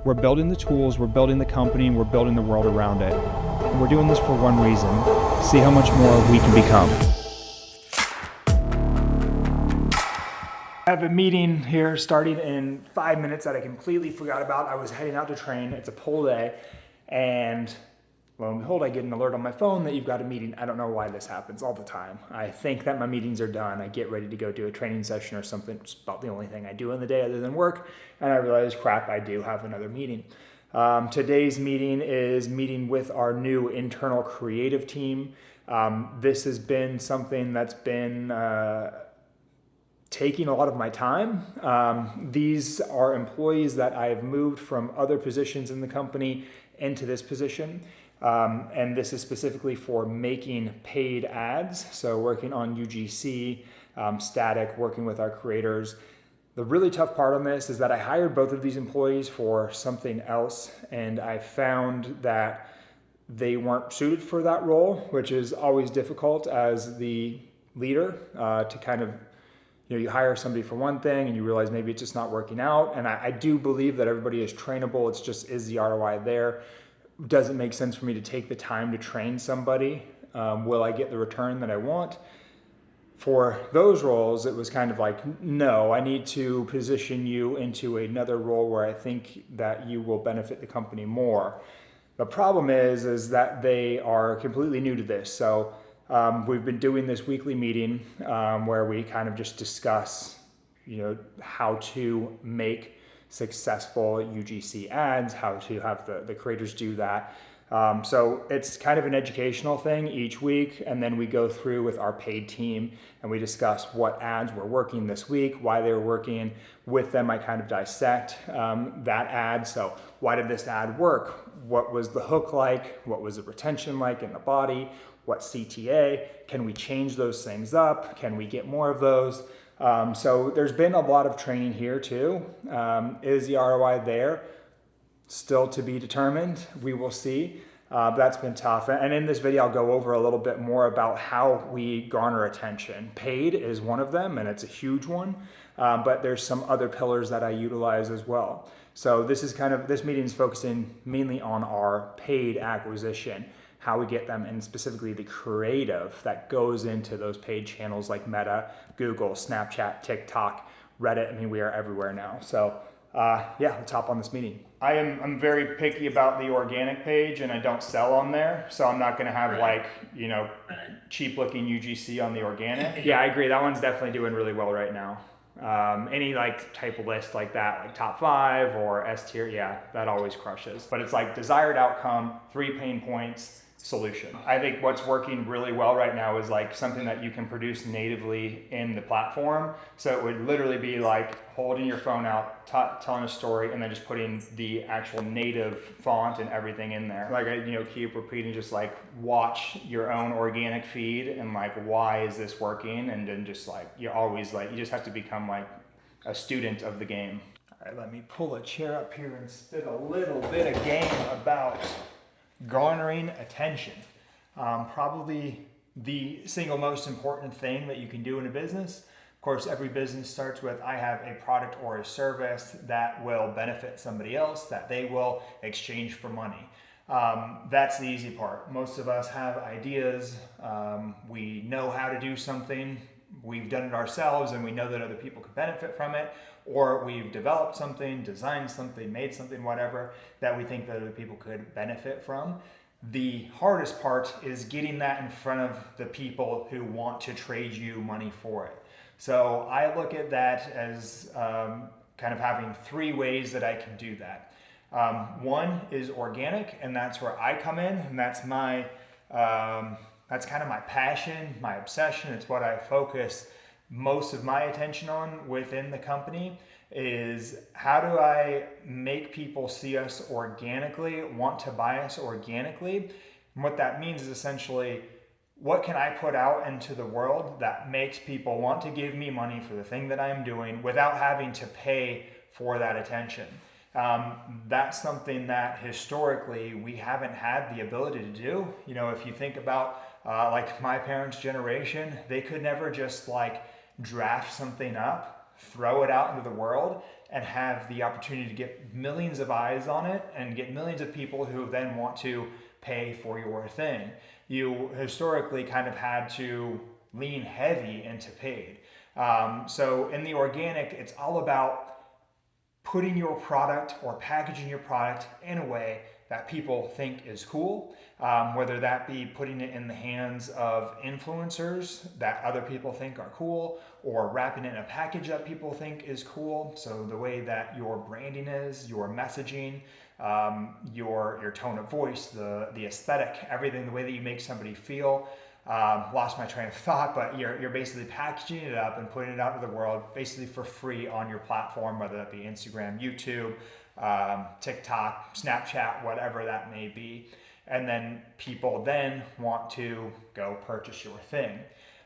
We're building the tools, we're building the company, and we're building the world around it. And we're doing this for one reason: see how much more we can become. I have a meeting here starting in 5 minutes that I completely forgot about. I was heading out to train. It's a pull day, and lo and behold, I get an alert on my phone that you've got a meeting. I don't know why this happens all the time. I think that my meetings are done. I get ready to go do a training session or something. It's about the only thing I do in the day other than work. And I realize, crap, I do have another meeting. Today's meeting is meeting with our new internal creative team. This has been something that's been taking a lot of my time. These are employees that I have moved from other positions in the company into this position. And this is specifically for making paid ads. So working on UGC, static, working with our creators. The really tough part on this is that I hired both of these employees for something else, and I found that they weren't suited for that role, which is always difficult as the leader to kind of, you hire somebody for one thing and you realize maybe it's just not working out. And I do believe that everybody is trainable. It's just, is the ROI there? Doesn't make sense for me to take the time to train somebody. Will I get the return that I want? For those roles, it was kind of like, no, I need to position you into another role where I think that you will benefit the company more. The problem is that they are completely new to this. So we've been doing this weekly meeting where we kind of just discuss, how to make successful UGC ads, how to have the creators do that. So it's kind of an educational thing each week, and then we go through with our paid team and we discuss what ads were working this week, why they were working. With them, I kind of dissect that ad. So why did this ad work? What was the hook like? What was the retention like in the body? What CTA? Can we change those things up? Can we get more of those? So there's been a lot of training here too. Is the ROI there? Still to be determined. We will see. That's been tough. And in this video, I'll go over a little bit more about how we garner attention. Paid is one of them, and it's a huge one. But there's some other pillars that I utilize as well. So this meeting is focusing mainly on our paid acquisition, how we get them, and specifically the creative that goes into those paid channels like Meta, Google, Snapchat, TikTok, Reddit. We are everywhere now. So let's hop on this meeting. I'm very picky about the organic page, and I don't sell on there. So I'm not going to have cheap looking UGC on the organic. Yeah, I agree. That one's definitely doing really well right now. Any type of list like that, like top 5 or S tier, yeah, that always crushes. But it's like desired outcome, 3 pain points, solution. I think what's working really well right now is like something that you can produce natively in the platform. So it would literally be like holding your phone out, telling a story, and then just putting the actual native font and everything in there. Like I keep repeating, just like watch your own organic feed and like, why is this working? And then just like, you just have to become like a student of the game. All right, let me pull a chair up here and spit a little bit of game about garnering attention. Probably the single most important thing that you can do in a business. Of course, every business starts with, I have a product or a service that will benefit somebody else, that they will exchange for money. That's the easy part. Most of us have ideas. We know how to do something. We've done it ourselves and we know that other people could benefit from it, or we've developed something, designed something, made something, whatever, that we think that other people could benefit from. The hardest part is getting that in front of the people who want to trade you money for it. So I look at that as kind of having 3 ways that I can do that. One is organic, and that's where I come in, and that's kind of my passion, my obsession. It's what I focus most of my attention on within the company, is how do I make people see us organically, want to buy us organically? And what that means is essentially, what can I put out into the world that makes people want to give me money for the thing that I'm doing without having to pay for that attention? That's something that historically we haven't had the ability to do. If you think about like my parents' generation, they could never just like draft something up throw it out into the world and have the opportunity to get millions of eyes on it and get millions of people who then want to pay for your thing. You historically kind of had to lean heavy into paid. So in the organic, it's all about putting your product or packaging your product in a way that people think is cool, whether that be putting it in the hands of influencers that other people think are cool, or wrapping it in a package that people think is cool. So the way that your branding is, your messaging, your tone of voice, the aesthetic, everything, the way that you make somebody feel. Lost my train of thought, but you're basically packaging it up and putting it out to the world basically for free on your platform, whether that be Instagram, YouTube, TikTok, Snapchat, whatever that may be. And then people then want to go purchase your thing.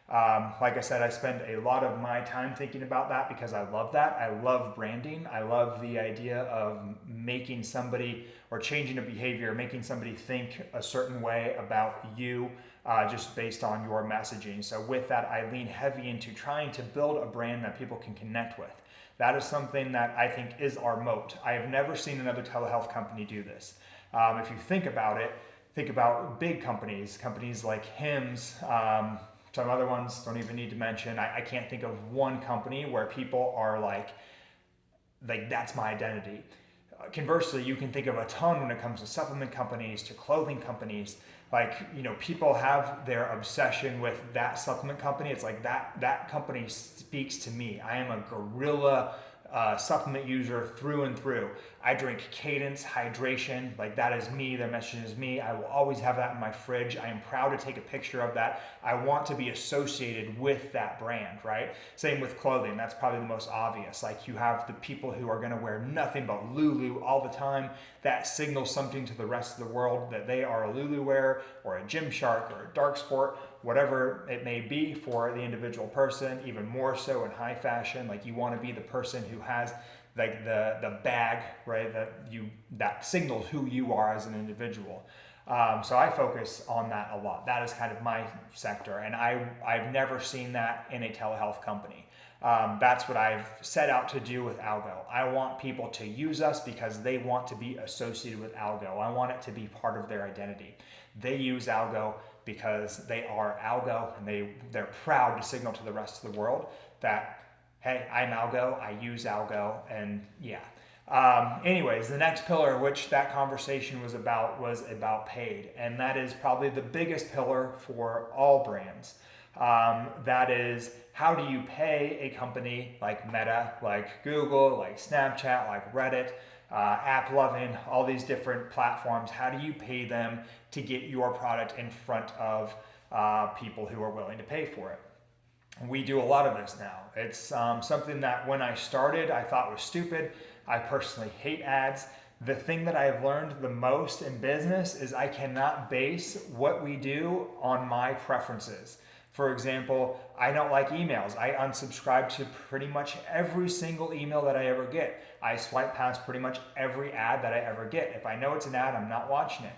Like I said, I spend a lot of my time thinking about that because I love that. I love branding. I love the idea of making somebody or changing a behavior, making somebody think a certain way about you just based on your messaging. So with that, I lean heavy into trying to build a brand that people can connect with. That is something that I think is our moat. I have never seen another telehealth company do this. If you think about it, think about big companies like Hims, some other ones don't even need to mention. I can't think of one company where people are like that's my identity. Conversely, you can think of a ton when it comes to supplement companies, to clothing companies. People have their obsession with that supplement company. It's like that company speaks to me. I am a gorilla supplement user through and through. I drink Cadence hydration, that is me. Their message is me. I will always have that in my fridge. I am proud to take a picture of that. I want to be associated with that brand, right? Same with clothing. That's probably the most obvious. You have the people who are going to wear nothing but Lulu all the time. That signals something to the rest of the world that they are a Lulu wearer or a Gymshark or a Dark Sport, whatever it may be for the individual person. Even more so in high fashion, you want to be the person who has the bag, right? That signals who you are as an individual. So I focus on that a lot. That is kind of my sector, and I've never seen that in a telehealth company. That's what I've set out to do with Algo. I want people to use us because they want to be associated with Algo. I want it to be part of their identity. They use Algo because they are Algo, and they're proud to signal to the rest of the world that, hey, I'm Algo, I use Algo, and yeah. Anyways, the next pillar, which that conversation was about paid, and that is probably the biggest pillar for all brands. That is, how do you pay a company like Meta, like Google, like Snapchat, like Reddit, AppLovin, all these different platforms? How do you pay them to get your product in front of people who are willing to pay for it? We do a lot of this now. It's something that when I started, I thought was stupid. I personally hate ads. The thing that I've learned the most in business is I cannot base what we do on my preferences. For example, I don't like emails. I unsubscribe to pretty much every single email that I ever get. I swipe past pretty much every ad that I ever get. If I know it's an ad, I'm not watching it.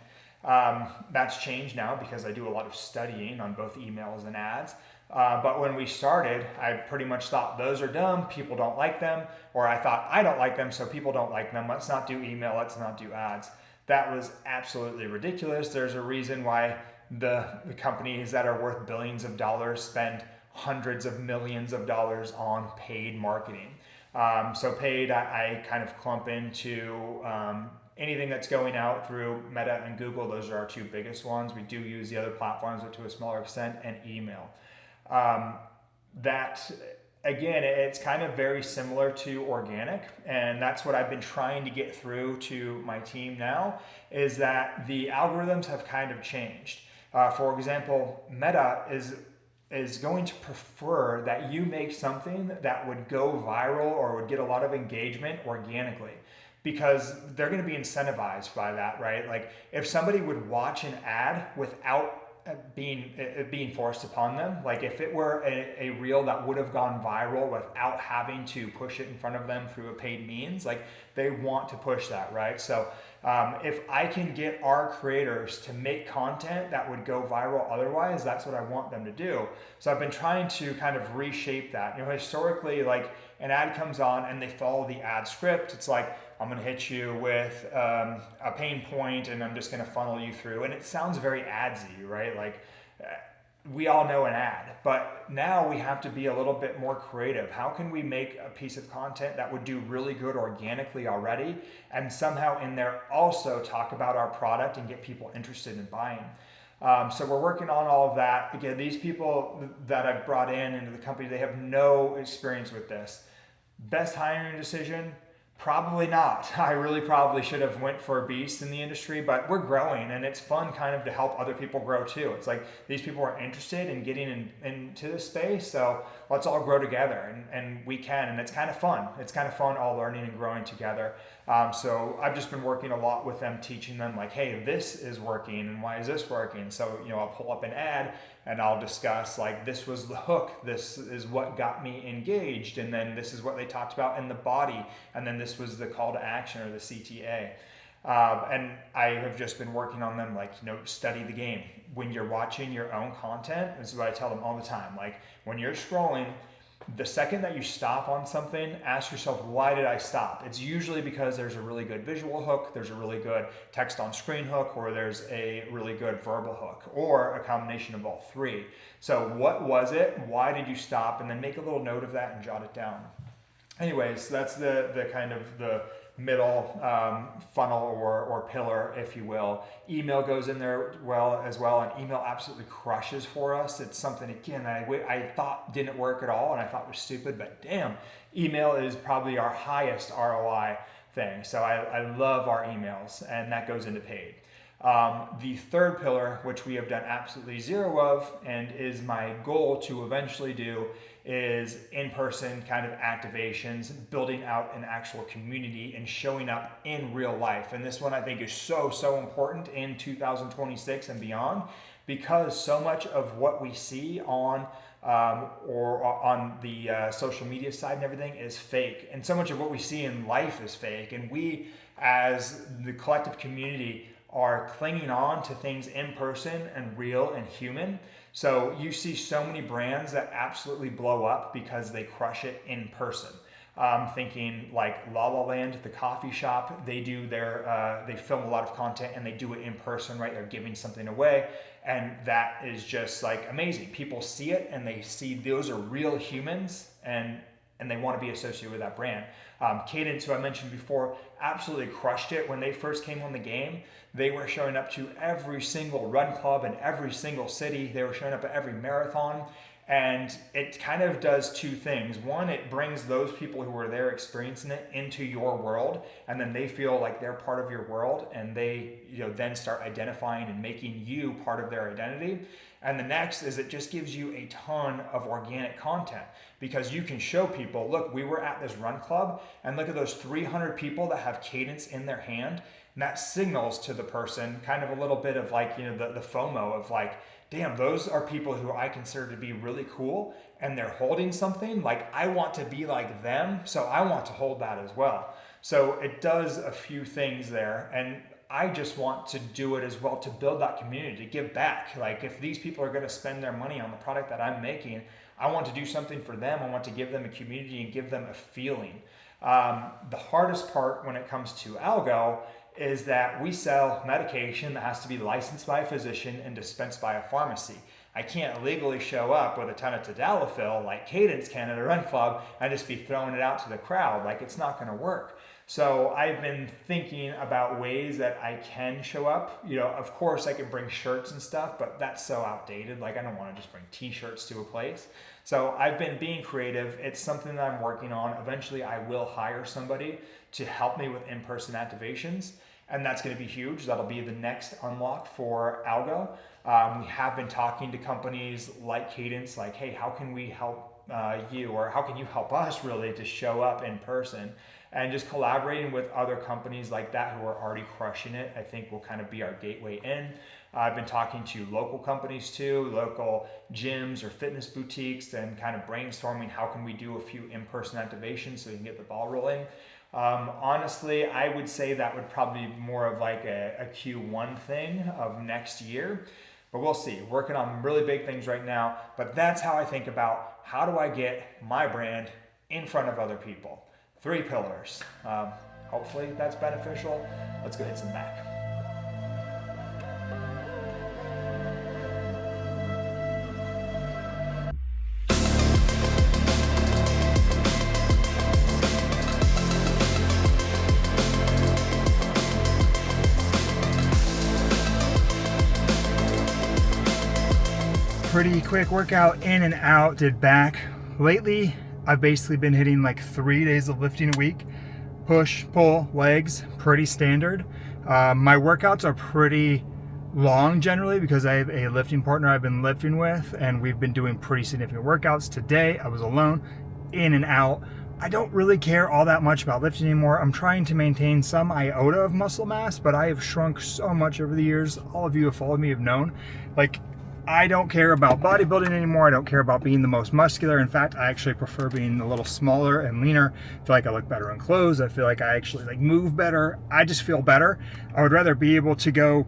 That's changed now because I do a lot of studying on both emails and ads. But when we started, I pretty much thought those are dumb, people don't like them, or I thought I don't like them, so people don't like them. Let's not do email, let's not do ads. That was absolutely ridiculous. There's a reason why the companies that are worth billions of dollars spend hundreds of millions of dollars on paid marketing. So paid, I kind of clump into anything that's going out through Meta and Google. Those are our two biggest ones. We do use the other platforms, but to a smaller extent, and email. That, again, it's kind of very similar to organic, and that's what I've been trying to get through to my team now, is that the algorithms have kind of changed. For example, Meta is going to prefer that you make something that would go viral or would get a lot of engagement organically, because they're going to be incentivized by that, right? If somebody would watch an ad without being forced upon them, if it were a reel that would have gone viral without having to push it in front of them through a paid means, they want to push that, right? So If I can get our creators to make content that would go viral otherwise, that's what I want them to do. So I've been trying to kind of reshape that. Historically, like an ad comes on and they follow the ad script. It's like, I'm going to hit you with a pain point and I'm just going to funnel you through. And it sounds very adsy, right? Like we all know an ad, but now we have to be a little bit more creative. How can we make a piece of content that would do really good organically already and somehow in there also talk about our product and get people interested in buying? So we're working on all of that. Again, these people that I've brought in into the company, they have no experience with this. Best hiring decision? Probably not. I really probably should have went for a beast in the industry, but we're growing and it's fun kind of to help other people grow too. It's like these people are interested in getting into this space, so let's all grow together and we can, and it's kind of fun. It's kind of fun all learning and growing together. So I've just been working a lot with them, teaching them like, hey, this is working and why is this working? So, I'll pull up an ad and I'll discuss like, this was the hook, this is what got me engaged, and then this is what they talked about in the body, and then this was the call to action or the CTA. And I have just been working on them like, study the game. When you're watching your own content, this is what I tell them all the time. Like when you're scrolling, the second that you stop on something, ask yourself, why did I stop? It's usually because there's a really good visual hook, there's a really good text on screen hook, or there's a really good verbal hook, or a combination of all three. So what was it? Why did you stop? And then make a little note of that and jot it down. Anyways, that's the kind of the middle funnel or pillar, if you will. Email goes in there as well, and email absolutely crushes for us. It's something, again, I thought didn't work at all and I thought was stupid, but damn, email is probably our highest ROI thing. So I love our emails, and that goes into paid. The third pillar, which we have done absolutely zero of and is my goal to eventually do, is in-person kind of activations, building out an actual community and showing up in real life. And this one I think is so important in 2026 and beyond, because so much of what we see on or on the social media side and everything is fake. And so much of what we see in life is fake. And we, as the collective community, are clinging on to things in person and real and human. So you see so many brands that absolutely blow up because they crush it in person. Thinking like La La Land, the coffee shop, they do they film a lot of content and they do it in person, right? They're giving something away. And that is just like amazing. People see it and they see those are real humans, and they want to be associated with that brand. Cadence, who I mentioned before, absolutely crushed it when they first came on the game. They were showing up to every single run club in every single city. They were showing up at every marathon. And it kind of does two things. One, it brings those people who were there experiencing it into your world, and then they feel like they're part of your world, and they then start identifying and making you part of their identity. And the next is it just gives you a ton of organic content, because you can show people, look, we were at this run club, and look at those 300 people that have Cadence in their hand. And that signals to the person kind of a little bit of like, the FOMO of like, damn, those are people who I consider to be really cool, and they're holding something. Like, I want to be like them, so I want to hold that as well. So it does a few things there, and I just want to do it as well to build that community, to give back. Like, if these people are going to spend their money on the product that I'm making, I want to do something for them. I want to give them a community and give them a feeling. The hardest part when it comes to algo is that we sell medication that has to be licensed by a physician and dispensed by a pharmacy. I can't legally show up with a ton of tadalafil like Cadence can at a run club and just be throwing it out to the crowd. Like, it's not going to work. So I've been thinking about ways that I can show up. Of course I can bring shirts and stuff, but that's so outdated. Like, I don't want to just bring t-shirts to a place. So I've been being creative. It's something that I'm working on. Eventually I will hire somebody to help me with in-person activations, and that's going to be huge. That'll be the next unlock for algo. We have been talking to companies like Cadence, like, hey, how can we help you, or how can you help us really to show up in person? And just collaborating with other companies like that who are already crushing it, I think will kind of be our gateway in. I've been talking to local companies too, local gyms or fitness boutiques, and kind of brainstorming how can we do a few in-person activations so we can get the ball rolling. Honestly, I would say that would probably be more of like a Q1 thing of next year, but we'll see. Working on really big things right now, but that's how I think about how do I get my brand in front of other people. 3 pillars. Hopefully that's beneficial. Let's go hit some back. Pretty quick workout, in and out, did back. Lately, I've basically been hitting like 3 days of lifting a week. Push, pull, legs, pretty standard. My workouts are pretty long generally because I have a lifting partner I've been lifting with, and we've been doing pretty significant workouts. Today, I was alone, in and out. I don't really care all that much about lifting anymore. I'm trying to maintain some iota of muscle mass, but I have shrunk so much over the years. All of you who have followed me have known. Like, I don't care about bodybuilding anymore. I don't care about being the most muscular. In fact, I actually prefer being a little smaller and leaner. I feel like I look better in clothes. I feel like I actually like move better. I just feel better. I would rather be able to go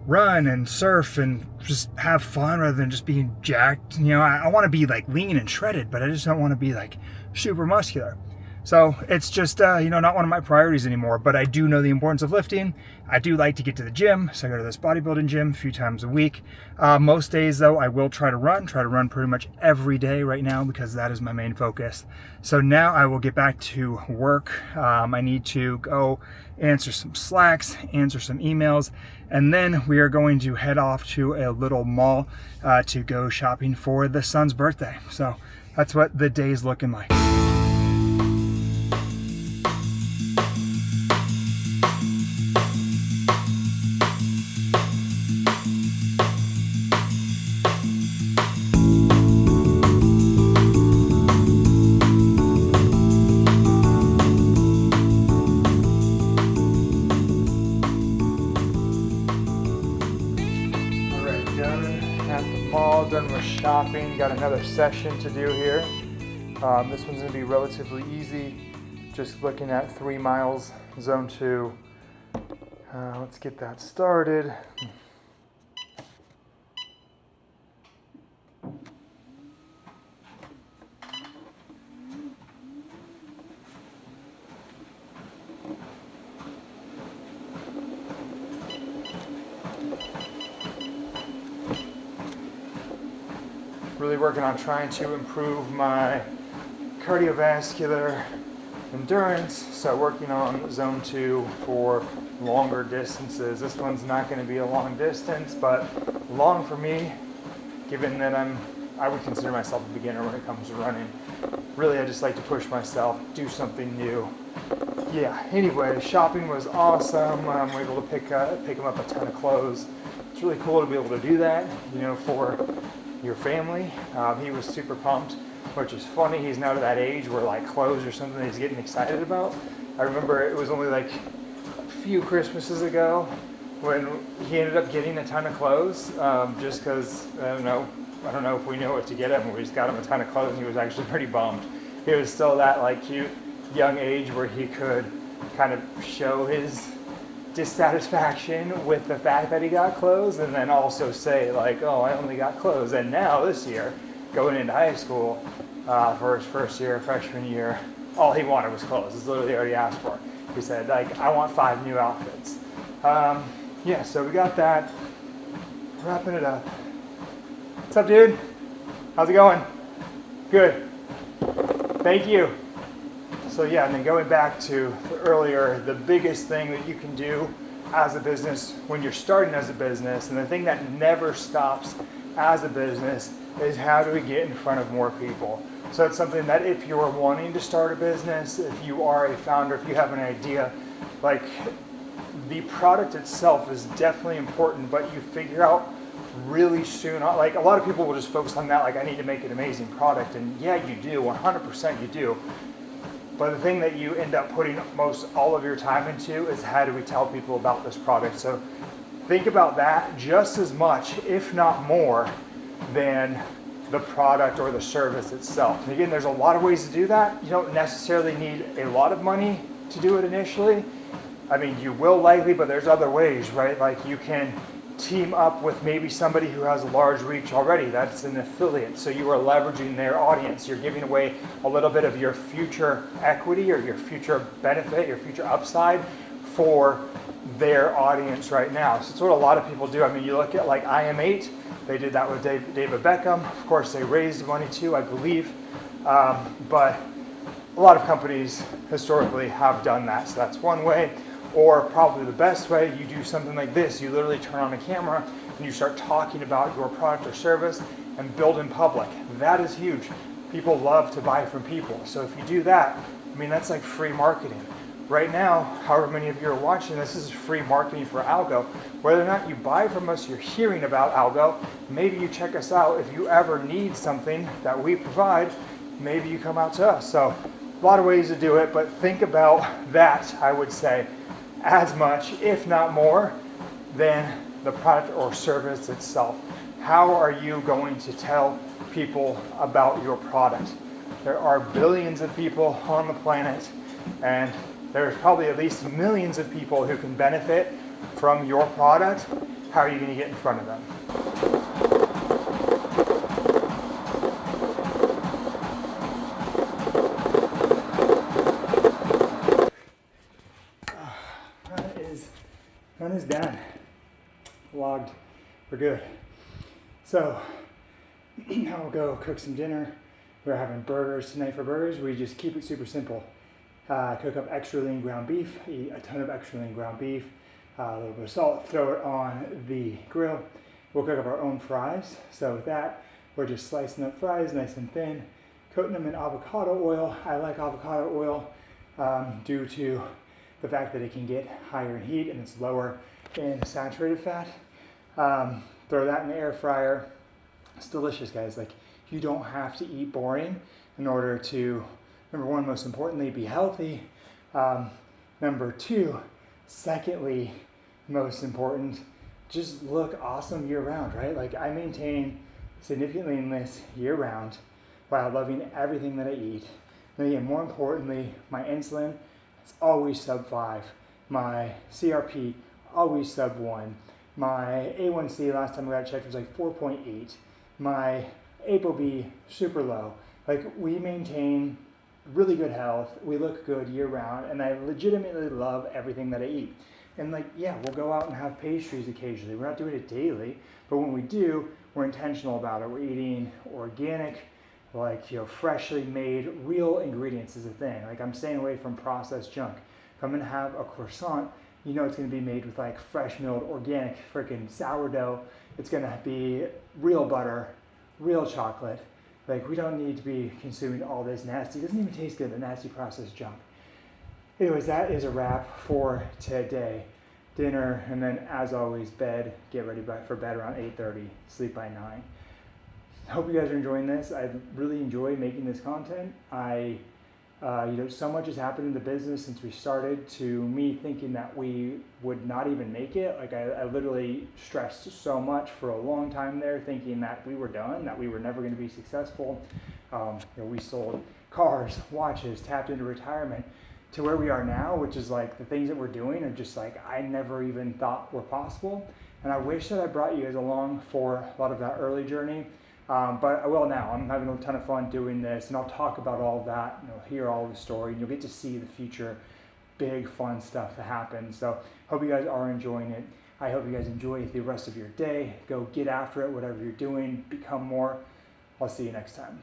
run and surf and just have fun rather than just being jacked. You know, I want to be like lean and shredded, but I just don't want to be like super muscular. So it's just, not one of my priorities anymore, but I do know the importance of lifting. I do like to get to the gym, so I go to this bodybuilding gym a few times a week. Most days though, I will try to run pretty much every day right now because that is my main focus. So now I will get back to work. I need to go answer some Slacks, answer some emails, and then we are going to head off to a little mall to go shopping for the son's birthday. So that's what the day's looking like. Done with shopping, got another session to do here. This one's going to be relatively easy, just looking at 3 miles, zone 2. Let's get that started. Really working on trying to improve my cardiovascular endurance, so working on zone 2 for longer distances. This one's not going to be a long distance, but long for me, given that I would consider myself a beginner when it comes to running. Really, I just like to push myself, do something new. Yeah, anyway, shopping was awesome. I'm able to pick him up a ton of clothes. It's really cool to be able to do that, for your family. He was super pumped, which is funny. He's now to that age where like clothes are something that he's getting excited about. I remember it was only like a few Christmases ago when he ended up getting a ton of clothes, just because, I don't know if we knew what to get him. We just got him a ton of clothes and he was actually pretty bummed. He was still that like cute young age where he could kind of show his dissatisfaction with the fact that he got clothes and then also say like, oh, I only got clothes. And now this year, going into high school for his first year, freshman year, all he wanted was clothes. It's literally already asked for. He said, like, I want 5 new outfits. So we got that. Wrapping it up. What's up, dude? How's it going? Good. Thank you. So yeah, and then going back to earlier, the biggest thing that you can do as a business when you're starting as a business, and the thing that never stops as a business, is how do we get in front of more people? So it's something that if you're wanting to start a business, if you are a founder, if you have an idea, like the product itself is definitely important, but you figure out really soon, like a lot of people will just focus on that, like I need to make an amazing product, and yeah, you do, 100% you do. But the thing that you end up putting most all of your time into is how do we tell people about this product? So think about that just as much, if not more, than the product or the service itself. And again, there's a lot of ways to do that. You don't necessarily need a lot of money to do it initially. I mean, you will likely, but there's other ways, right? Like you can team up with maybe somebody who has a large reach already. That's an affiliate. So you are leveraging their audience. You're giving away a little bit of your future equity or your future benefit, your future upside for their audience right now. So it's what a lot of people do. I mean, you look at like IM8, they did that with David Beckham. Of course, they raised money too, I believe. But a lot of companies historically have done that. So that's one way. Or probably the best way, you do something like this. You literally turn on a camera and you start talking about your product or service and build in public. That is huge. People love to buy from people. So if you do that, I mean, that's like free marketing. Right now, however many of you are watching, this is free marketing for Algo. Whether or not you buy from us, you're hearing about Algo. Maybe you check us out. If you ever need something that we provide, maybe you come out to us. So a lot of ways to do it, but think about that, I would say, as much, if not more, than the product or service itself. How are you going to tell people about your product? There are billions of people on the planet, and there's probably at least millions of people who can benefit from your product. How are you going to get in front of them? Run is done. Logged. We're good. So now we'll go cook some dinner. We're having burgers tonight. For burgers, we just keep it super simple. Cook up extra lean ground beef, eat a ton of extra lean ground beef, a little bit of salt, throw it on the grill. We'll cook up our own fries. So with that, we're just slicing up fries nice and thin, coating them in avocado oil. I like avocado oil due to the fact that it can get higher in heat and it's lower in saturated fat. Throw that in the air fryer. It's delicious, guys. Like, you don't have to eat boring in order to, number one, most importantly, be healthy. Number two, secondly, most important, just look awesome year round, right? Like, I maintain significant leanness year round while loving everything that I eat. And again, more importantly, my insulin, it's always sub 5. My CRP, always sub 1. My A1C, last time I got checked, was like 4.8. My ApoB, super low. Like, we maintain really good health. We look good year round, and I legitimately love everything that I eat. And like, yeah, we'll go out and have pastries occasionally. We're not doing it daily, but when we do, we're intentional about it. We're eating organic, like, you know, freshly made, real ingredients is a thing. Like, I'm staying away from processed junk. If I'm gonna have a croissant, you know it's gonna be made with like fresh milled organic freaking sourdough. It's gonna be real butter, real chocolate. Like, we don't need to be consuming all this nasty, it doesn't even taste good, the nasty processed junk. Anyways, that is a wrap for today. Dinner, and then as always, bed. Get ready for bed around 8:30, sleep by 9. I hope you guys are enjoying this. I really enjoy making this content. So much has happened in the business since we started, to me thinking that we would not even make it. Like, I literally stressed so much for a long time there, thinking that we were done, that we were never going to be successful. We sold cars, watches, tapped into retirement, to where we are now, which is like the things that we're doing are just like I never even thought were possible. And I wish that I brought you guys along for a lot of that early journey. But I will now. I'm having a ton of fun doing this, and I'll talk about all of that. You'll hear all the story, and you'll get to see the future big fun stuff that happens. So hope you guys are enjoying it. I hope you guys enjoy the rest of your day. Go get after it, whatever you're doing. Become more. I'll see you next time.